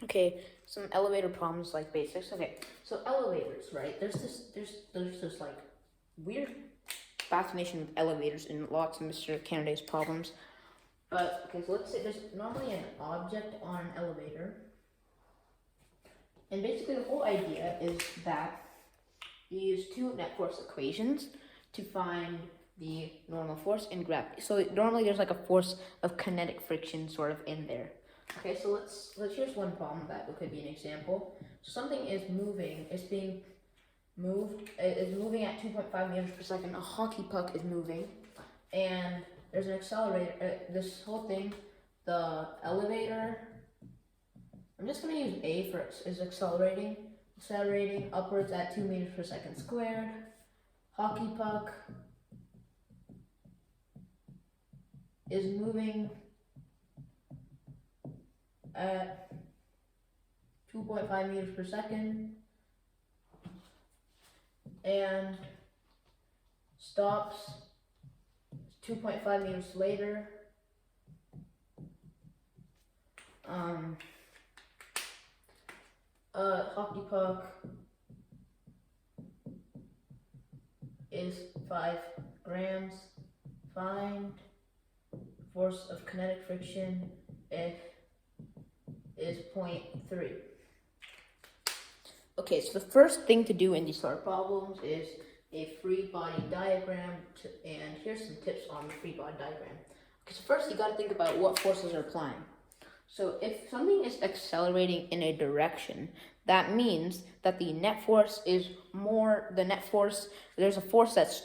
Okay, some elevator problems like basics. Okay, so elevators, right? There's this like weird fascination with elevators in lots of Mr. Canada's problems. But okay, so let's say there's normally an object on an elevator, and basically the whole idea is that you use two net force equations to find the normal force and gravity. So normally there's like a force of kinetic friction sort of in there. Okay, so let's here's one problem that could be an example. So something is moving, it's being moved, is moving at 2.5 meters per second. A hockey puck is moving, and there's an accelerator. This whole thing, the elevator. I'm just gonna use A for is accelerating upwards at 2 meters per second squared. Hockey puck is moving at 2.5 meters per second and stops 2.5 meters later. Hockey puck is 5 grams. Find force of kinetic friction F is 0.3. Okay, so the first thing to do in these sort of problems is a free body diagram, and here's some tips on the free body diagram. Okay, so first you got to think about what forces are applying. So if something is accelerating in a direction, that means that the net force is there's a force that's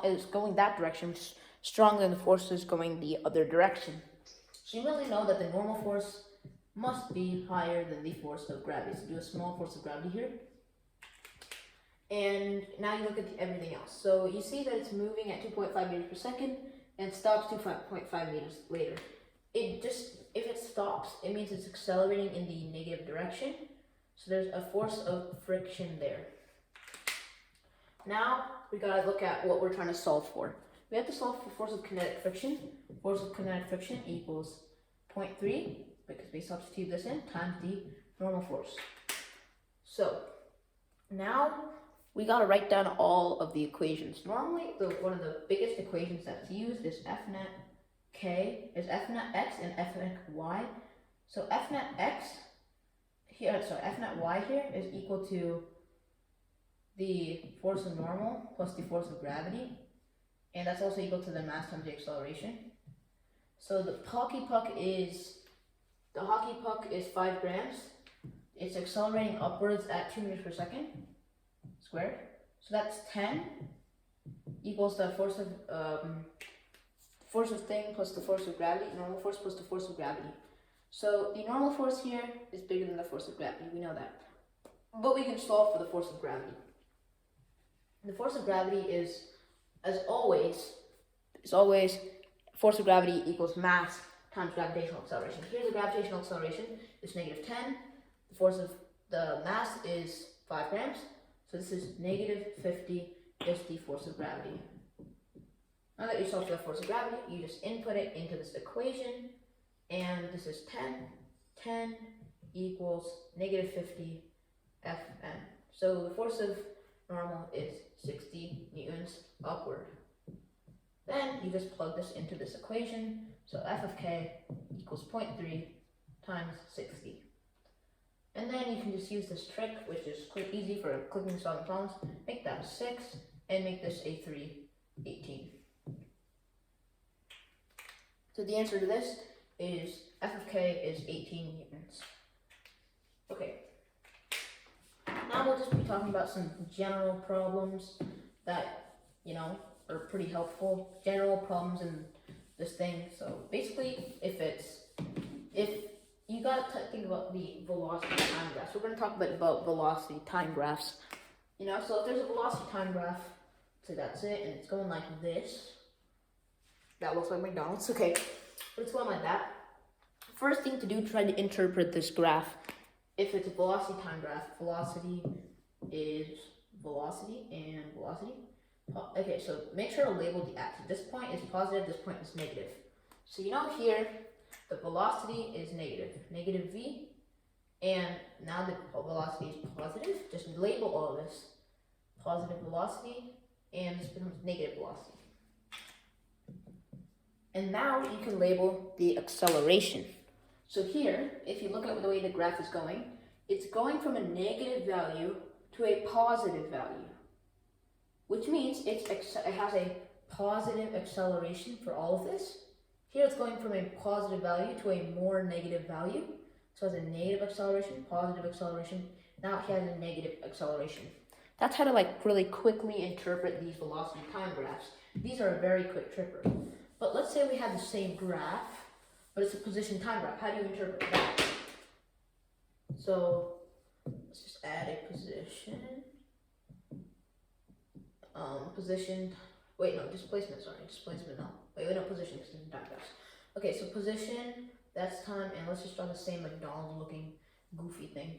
is going that direction, which is stronger than the forces going the other direction. So you really know that the normal force must be higher than the force of gravity. So do a small force of gravity here. And now you look at everything else. So you see that it's moving at 2.5 meters per second and stops 2.5 meters later. If it stops, it means it's accelerating in the negative direction. So there's a force of friction there. Now we gotta look at what we're trying to solve for. We have to solve for force of kinetic friction. Force of kinetic friction equals 0.3, because we substitute this in, times the normal force. So now we gotta write down all of the equations. Normally, one of the biggest equations that's used is F net K, is F net X and F net Y. So F net Y here is equal to the force of normal plus the force of gravity, and that's also equal to the mass times the acceleration. So the hockey puck is 5 grams. It's accelerating upwards at 2 meters per second squared. So that's 10 equals the force of thing plus the force of gravity, normal force plus the force of gravity. So the normal force here is bigger than the force of gravity, we know that. But we can solve for the force of gravity. The force of gravity is, as always, force of gravity equals mass times gravitational acceleration. Here's the gravitational acceleration, it's negative 10. The force of the mass is 5 grams. So this is negative 50 is the force of gravity. Now that you solve for the force of gravity, you just input it into this equation, and this is 10 equals negative 50 Fn. So the force of normal is 60 newtons upward. Then you just plug this into this equation, so F of k equals 0.3 times 60. And then you can just use this trick, which is quite easy for clicking solving problems. Make that a 6, and make this a 3, 18. So the answer to this is F of k is 18 newtons. Okay. Now we'll just be talking about some general problems that, are pretty helpful. General problems in this thing. So basically, if you gotta think about the velocity time graphs. We're gonna talk about velocity time graphs. So if there's a velocity time graph, so that's it, and it's going like this. That looks like McDonald's, okay. But it's going like that. First thing to do, try to interpret this graph. If it's a velocity time graph, velocity is velocity and velocity. Okay, so make sure to label the axis. This point is positive, this point is negative. So here, the velocity is negative v, And now the velocity is positive. Just label all of this positive velocity, and this becomes negative velocity. And now you can label the acceleration. So here, if you look at the way the graph is going, it's going from a negative value to a positive value, which means it has a positive acceleration for all of this. Here it's going from a positive value to a more negative value. So it has a negative acceleration, positive acceleration. Now it has a negative acceleration. That's how to like really quickly interpret these velocity time graphs. These are a very quick tripper. But let's say we have the same graph, but it's a position time graph. How do you interpret that? So let's just add a position. Displacement, sorry. Displacement, no. Wait, no, position, because it's time graphs. Okay, so position, that's time, and let's just draw the same McDonald's looking goofy thing.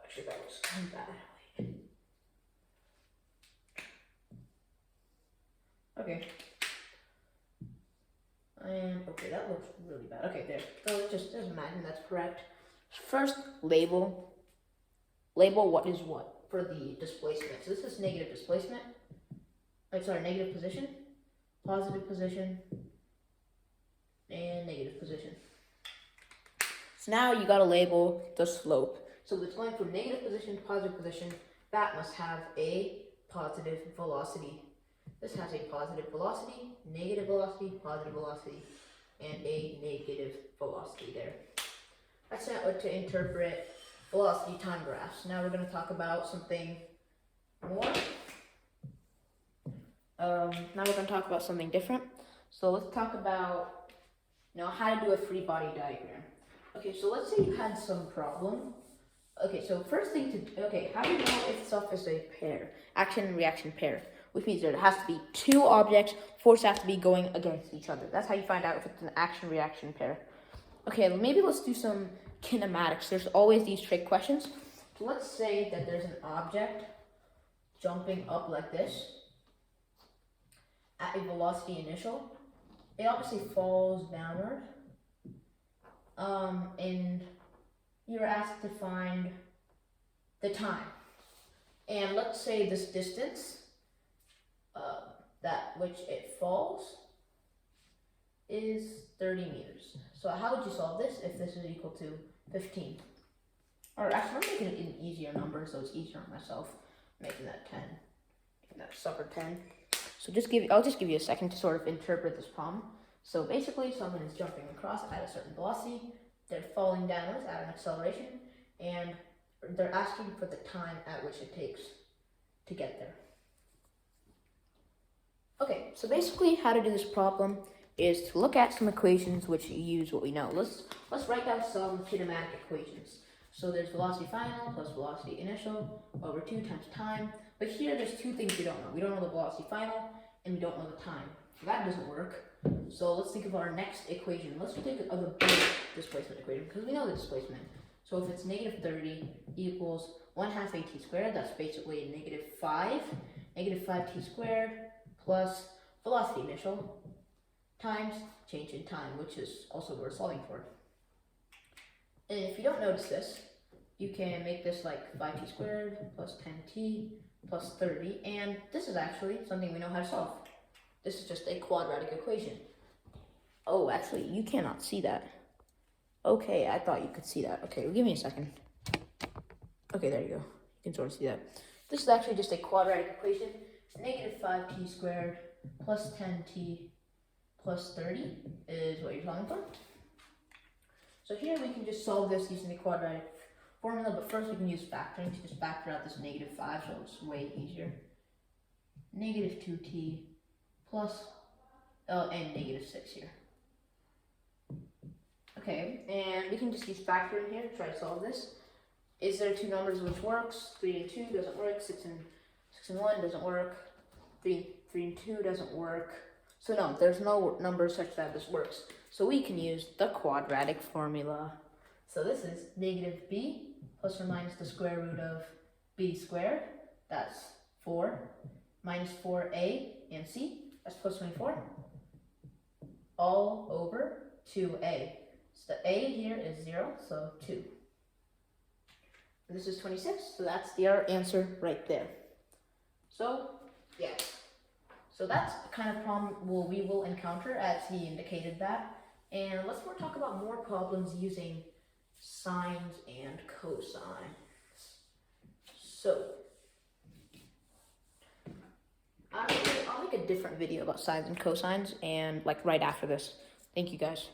Actually, that was kind of bad. Okay. And, okay, that looks really bad. Okay, there. So let's just imagine that's correct. First, label what is what for the displacement. So this is negative displacement. Negative position, positive position, and negative position. So now you gotta label the slope. So it's going from negative position to positive position. That must have a positive velocity. This has a positive velocity, positive velocity, and a negative velocity there. That's how to interpret velocity time graphs. Now we're going to talk about something more. Now we're going to talk about something different. So let's talk about how to do a free body diagram. Okay, so let's say you had some problem. Okay, so first thing how do you know if stuff is a pair? Action and reaction pair. Which means there has to be two objects, forces have to be going against each other. That's how you find out if it's an action-reaction pair. Okay, maybe let's do some kinematics. There's always these trick questions. So let's say that there's an object jumping up like this at a velocity initial. It obviously falls downward. And you're asked to find the time. And let's say this distance that which it falls is 30 meters. So how would you solve this if this is equal to 15? Or actually, I'm making it an easier number, so it's easier on myself. Making that 10, making that sucker 10. So I'll just give you a second to sort of interpret this problem. So basically, someone is jumping across at a certain velocity. They're falling downwards at an acceleration, and they're asking for the time at which it takes to get there. Okay, so basically how to do this problem is to look at some equations which use what we know. Let's write down some kinematic equations. So there's velocity final plus velocity initial over 2 times time. But here there's two things we don't know. We don't know the velocity final and we don't know the time. So that doesn't work. So let's think of our next equation. Let's think of the big displacement equation because we know the displacement. So if it's negative 30 equals 1/2 at squared, that's basically a negative 5. Negative 5t squared plus velocity initial times change in time, which is also what we're solving for. And if you don't notice this, you can make this like 5t squared plus 10t plus 30, and this is actually something we know how to solve. This is just a quadratic equation. Oh, actually, you cannot see that. Okay, I thought you could see that. Okay, well, give me a second. Okay, there you go. You can sort of see that. This is actually just a quadratic equation. Negative 5t squared plus 10t plus 30 is what you're solving for. So here we can just solve this using the quadratic formula, but first we can use factoring to just factor out this negative 5, so it's way easier. Negative 2t plus, and negative 6 here. Okay, and we can just use factoring here to try to solve this. Is there two numbers which works? 3 and 2 doesn't work, 6 and 1 doesn't work, 3 and 2 doesn't work. So no, there's no number such that this works. So we can use the quadratic formula. So this is negative b plus or minus the square root of b squared. That's 4 minus 4a and c. That's plus 24. All over 2a. So the a here is 0, so 2. And this is 26, so that's the answer right there. So, yeah. So that's the kind of problem we will encounter, as he indicated that. And let's talk about more problems using sines and cosines. So, I'll make a different video about sines and cosines, and like right after this. Thank you guys.